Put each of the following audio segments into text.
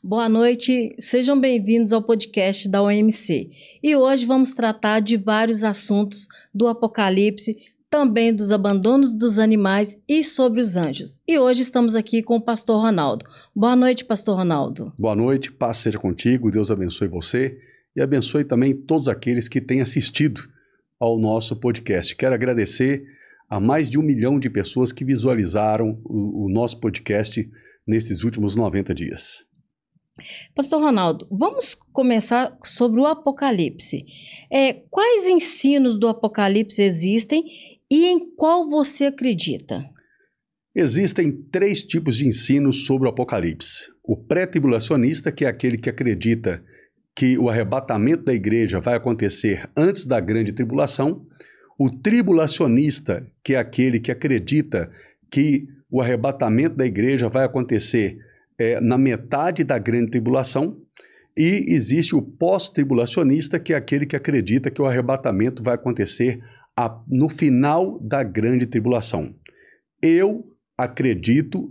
Boa noite, sejam bem-vindos ao podcast da OMC. E hoje vamos tratar de vários assuntos do Apocalipse, também dos abandonos dos animais e sobre os anjos. E hoje estamos aqui com o pastor Ronaldo. Boa noite, pastor Ronaldo. Boa noite, paz seja contigo, Deus abençoe você e abençoe também todos aqueles que têm assistido ao nosso podcast. Quero agradecer a mais de 1 milhão de pessoas que visualizaram o nosso podcast nesses últimos 90 dias. Pastor Ronaldo, vamos começar sobre o Apocalipse. Quais ensinos do Apocalipse existem e em qual você acredita? Existem 3 tipos de ensinos sobre o Apocalipse. O pré-tribulacionista, que é aquele que acredita que o arrebatamento da igreja vai acontecer antes da grande tribulação. O tribulacionista, que é aquele que acredita que o arrebatamento da igreja vai acontecer na metade da grande tribulação, e existe o pós-tribulacionista, que é aquele que acredita que o arrebatamento vai acontecer no final da grande tribulação. Eu acredito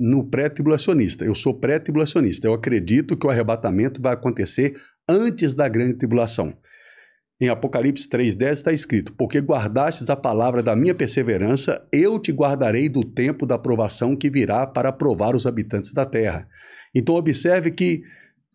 no pré-tribulacionista, eu sou pré-tribulacionista, eu acredito que o arrebatamento vai acontecer antes da grande tribulação. Em Apocalipse 3,10 está escrito: porque guardastes a palavra da minha perseverança, eu te guardarei do tempo da provação que virá para provar os habitantes da terra. Então observe que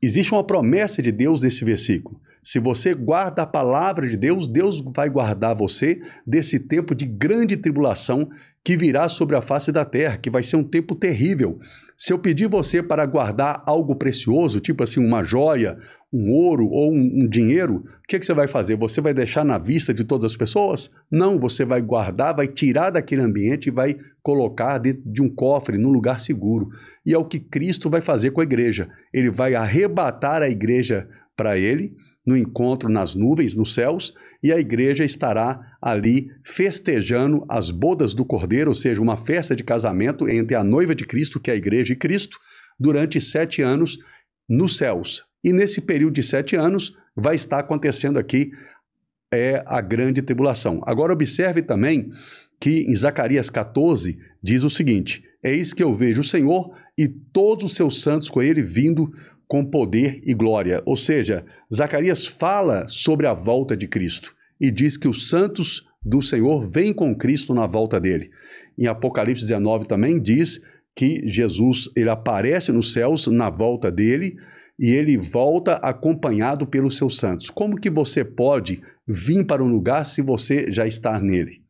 existe uma promessa de Deus nesse versículo. Se você guarda a palavra de Deus, Deus vai guardar você desse tempo de grande tribulação que virá sobre a face da terra, que vai ser um tempo terrível. Se eu pedir você para guardar algo precioso, tipo assim uma joia, um ouro ou um dinheiro, o que você vai fazer? Você vai deixar na vista de todas as pessoas? Não, você vai guardar, vai tirar daquele ambiente e vai colocar dentro de um cofre, num lugar seguro. E é o que Cristo vai fazer com a igreja. Ele vai arrebatar a igreja para ele, no encontro nas nuvens, nos céus, e a igreja estará ali festejando as bodas do Cordeiro, ou seja, uma festa de casamento entre a noiva de Cristo, que é a igreja e Cristo, durante 7 anos nos céus. E nesse período de 7 anos vai estar acontecendo aqui a grande tribulação. Agora observe também que em Zacarias 14 diz o seguinte: eis que eu vejo o Senhor e todos os seus santos com ele vindo com poder e glória. Ou seja, Zacarias fala sobre a volta de Cristo e diz que os santos do Senhor vêm com Cristo na volta dele. Em Apocalipse 19 também diz que Jesus ele aparece nos céus na volta dele e ele volta acompanhado pelos seus santos. Como que você pode vir para um lugar se você já está nele?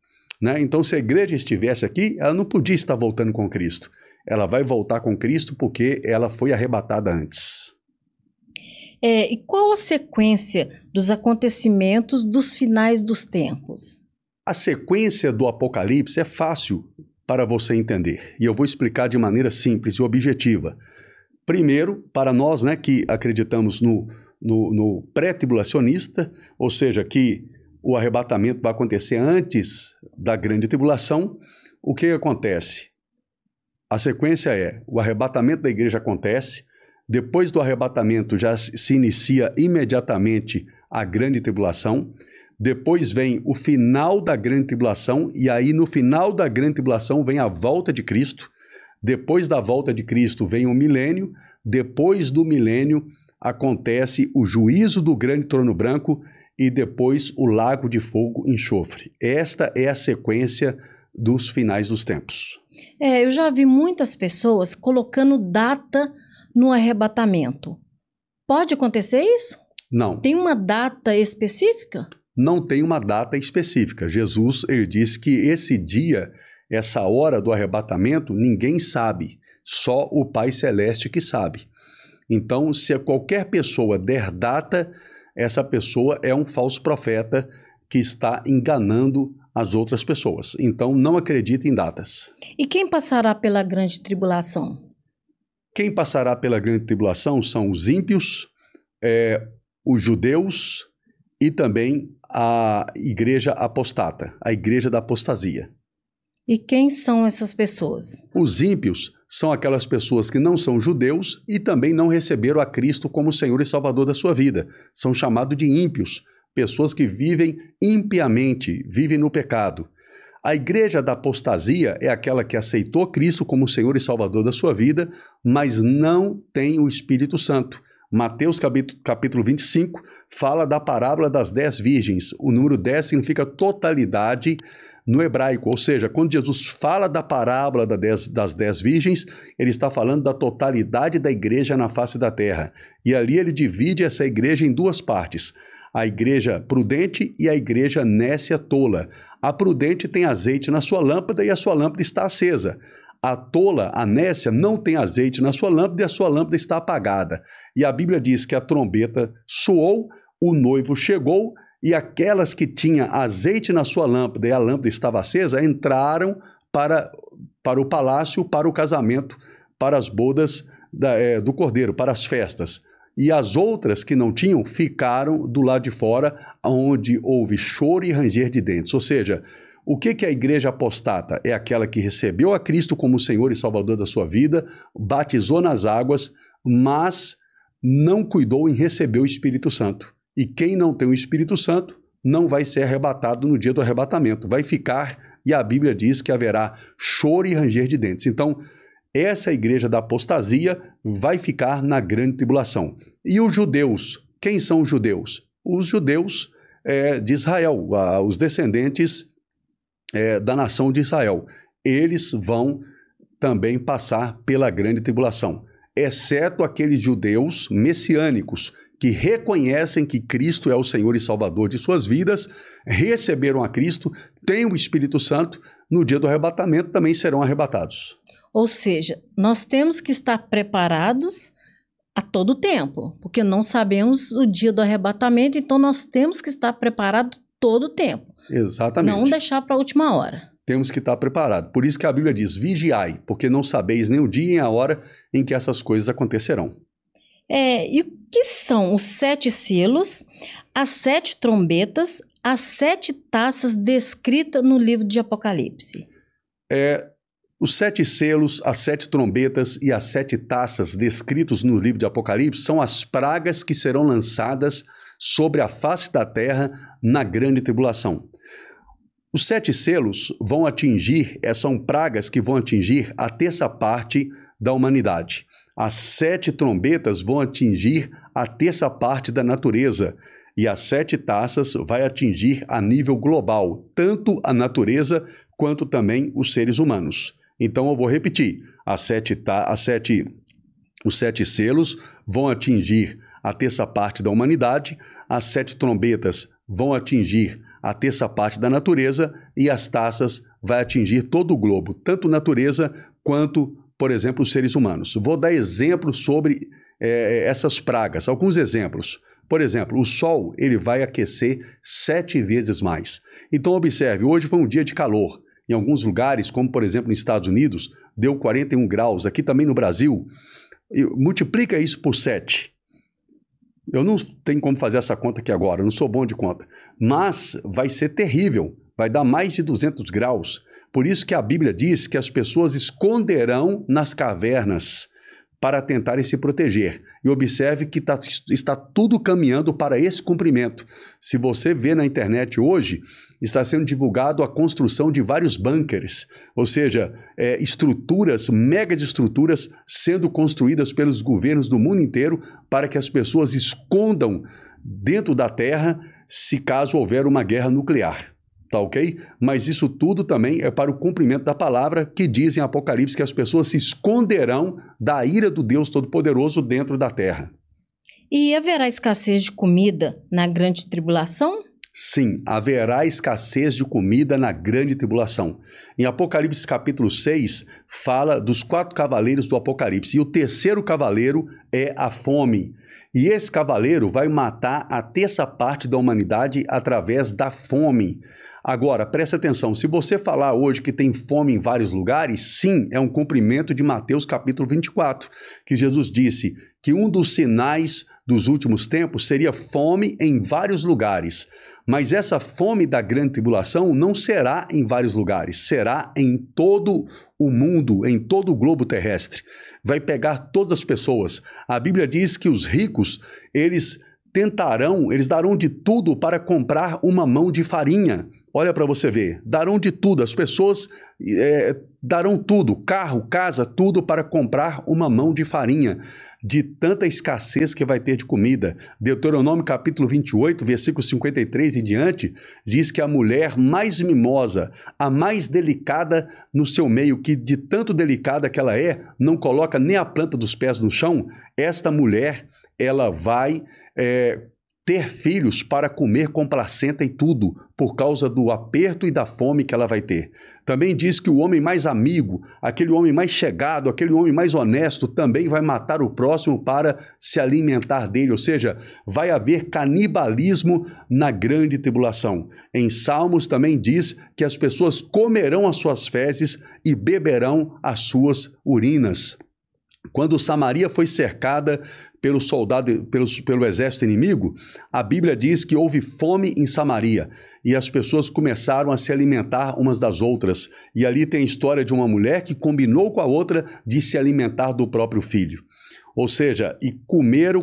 Né? Então, se a igreja estivesse aqui, ela não podia estar voltando com Cristo. Ela vai voltar com Cristo porque ela foi arrebatada antes. E qual a sequência dos acontecimentos dos finais dos tempos? A sequência do Apocalipse é fácil para você entender. E eu vou explicar de maneira simples e objetiva. Primeiro, para nós que acreditamos no pré-tribulacionista, ou seja, que o arrebatamento vai acontecer antes da grande tribulação, o que acontece? A sequência o arrebatamento da igreja acontece, depois do arrebatamento já se inicia imediatamente a grande tribulação, depois vem o final da grande tribulação, e aí no final da grande tribulação vem a volta de Cristo, depois da volta de Cristo vem o milênio, depois do milênio acontece o juízo do grande trono branco e depois o lago de fogo e enxofre. Esta é a sequência dos finais dos tempos. Eu já vi muitas pessoas colocando data no arrebatamento. Pode acontecer isso? Não. Tem uma data específica? Não tem uma data específica. Jesus, ele disse que esse dia, essa hora do arrebatamento, ninguém sabe. Só o Pai Celeste que sabe. Então, se qualquer pessoa der data, essa pessoa é um falso profeta que está enganando as outras pessoas. Então, não acredite em datas. E quem passará pela grande tribulação? Quem passará pela grande tribulação são os ímpios, os judeus e também a igreja apostata, a igreja da apostasia. E quem são essas pessoas? Os ímpios são aquelas pessoas que não são judeus e também não receberam a Cristo como Senhor e Salvador da sua vida. São chamados de ímpios, pessoas que vivem impiamente, vivem no pecado. A igreja da apostasia é aquela que aceitou Cristo como Senhor e Salvador da sua vida, mas não tem o Espírito Santo. Mateus capítulo 25 fala da parábola das 10 virgens. O número 10 significa totalidade no hebraico, ou seja, quando Jesus fala da parábola das 10 virgens, ele está falando da totalidade da igreja na face da terra. E ali ele divide essa igreja em duas partes, a igreja prudente e a igreja nécia tola. A prudente tem azeite na sua lâmpada e a sua lâmpada está acesa. A tola, a nécia, não tem azeite na sua lâmpada e a sua lâmpada está apagada. E a Bíblia diz que a trombeta soou, o noivo chegou e aquelas que tinham azeite na sua lâmpada e a lâmpada estava acesa entraram para o palácio, para o casamento, para as bodas do cordeiro, para as festas. E as outras que não tinham ficaram do lado de fora, onde houve choro e ranger de dentes. Ou seja, o que é a igreja apostata? É aquela que recebeu a Cristo como Senhor e Salvador da sua vida, batizou nas águas, mas não cuidou em receber o Espírito Santo. E quem não tem o Espírito Santo não vai ser arrebatado no dia do arrebatamento. Vai ficar, e a Bíblia diz que haverá choro e ranger de dentes. Então, essa igreja da apostasia vai ficar na grande tribulação. E os judeus? Quem são os judeus? Os judeus de Israel, os descendentes da nação de Israel. Eles vão também passar pela grande tribulação, exceto aqueles judeus messiânicos que reconhecem que Cristo é o Senhor e Salvador de suas vidas, receberam a Cristo, têm o Espírito Santo, no dia do arrebatamento também serão arrebatados. Ou seja, nós temos que estar preparados a todo tempo, porque não sabemos o dia do arrebatamento, então nós temos que estar preparados todo o tempo. Exatamente. Não deixar para a última hora. Temos que estar preparados. Por isso que a Bíblia diz, vigiai, porque não sabeis nem o dia nem a hora em que essas coisas acontecerão. E o que são os 7 selos, as 7 trombetas, as 7 taças descritas no livro de Apocalipse? Os 7 selos, as 7 trombetas e as 7 taças descritos no livro de Apocalipse são as pragas que serão lançadas sobre a face da terra na grande tribulação. Os 7 selos vão atingir, são pragas que vão atingir a terça parte da humanidade. As 7 trombetas vão atingir a terça parte da natureza. E as 7 taças vai atingir a nível global, tanto a natureza quanto também os seres humanos. Então eu vou repetir, os 7 selos vão atingir a terça parte da humanidade, as 7 trombetas vão atingir a terça parte da natureza e as taças vai atingir todo o globo, tanto natureza quanto, por exemplo, os seres humanos. Vou dar exemplos sobre essas pragas, alguns exemplos. Por exemplo, o sol ele vai aquecer 7 vezes mais. Então observe, hoje foi um dia de calor. Em alguns lugares, como por exemplo nos Estados Unidos, deu 41 graus. Aqui também no Brasil, multiplica isso por 7. Eu não tenho como fazer essa conta aqui agora, eu não sou bom de conta. Mas vai ser terrível, vai dar mais de 200 graus. Por isso que a Bíblia diz que as pessoas esconderão nas cavernas para tentarem se proteger. E observe que está tudo caminhando para esse cumprimento. Se você vê na internet hoje, está sendo divulgado a construção de vários bunkers, ou seja, estruturas, mega estruturas sendo construídas pelos governos do mundo inteiro para que as pessoas escondam dentro da terra se caso houver uma guerra nuclear. Tá ok? Mas isso tudo também é para o cumprimento da palavra que diz em Apocalipse que as pessoas se esconderão da ira do Deus Todo-Poderoso dentro da terra. E haverá escassez de comida na grande tribulação? Sim, haverá escassez de comida na grande tribulação. Em Apocalipse capítulo 6, fala dos 4 cavaleiros do Apocalipse. E o terceiro cavaleiro é a fome. E esse cavaleiro vai matar a terça parte da humanidade através da fome. Agora, presta atenção, se você falar hoje que tem fome em vários lugares, sim, é um cumprimento de Mateus capítulo 24, que Jesus disse que um dos sinais dos últimos tempos seria fome em vários lugares. Mas essa fome da grande tribulação não será em vários lugares, será em todo o mundo, em todo o globo terrestre. Vai pegar todas as pessoas. A Bíblia diz que os ricos, eles darão de tudo para comprar uma mão de farinha. Olha para você ver, darão de tudo, as pessoas darão tudo, carro, casa, tudo para comprar uma mão de farinha, de tanta escassez que vai ter de comida. Deuteronômio capítulo 28, versículo 53 e diante, diz que a mulher mais mimosa, a mais delicada no seu meio, que de tanto delicada que ela não coloca nem a planta dos pés no chão, esta mulher, ela vai ter filhos para comer com placenta e tudo, por causa do aperto e da fome que ela vai ter. Também diz que o homem mais amigo, aquele homem mais chegado, aquele homem mais honesto, também vai matar o próximo para se alimentar dele, ou seja, vai haver canibalismo na grande tribulação. Em Salmos também diz que as pessoas comerão as suas fezes e beberão as suas urinas. Quando Samaria foi cercada pelo exército inimigo, a Bíblia diz que houve fome em Samaria e as pessoas começaram a se alimentar umas das outras. E ali tem a história de uma mulher que combinou com a outra de se alimentar do próprio filho. Ou seja,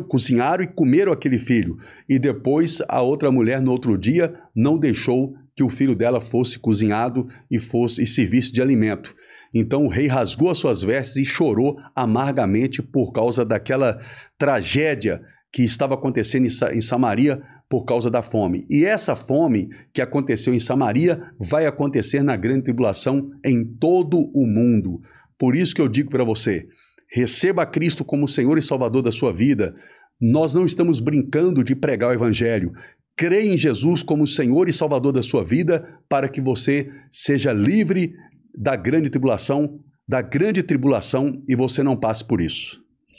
cozinharam e comeram aquele filho. E depois a outra mulher no outro dia não deixou que o filho dela fosse cozinhado e servisse de alimento. Então o rei rasgou as suas vestes e chorou amargamente por causa daquela tragédia que estava acontecendo em Samaria por causa da fome. E essa fome que aconteceu em Samaria vai acontecer na grande tribulação em todo o mundo. Por isso que eu digo para você, receba Cristo como Senhor e Salvador da sua vida. Nós não estamos brincando de pregar o Evangelho. Creia em Jesus como Senhor e Salvador da sua vida para que você seja livre da grande tribulação e você não passe por isso.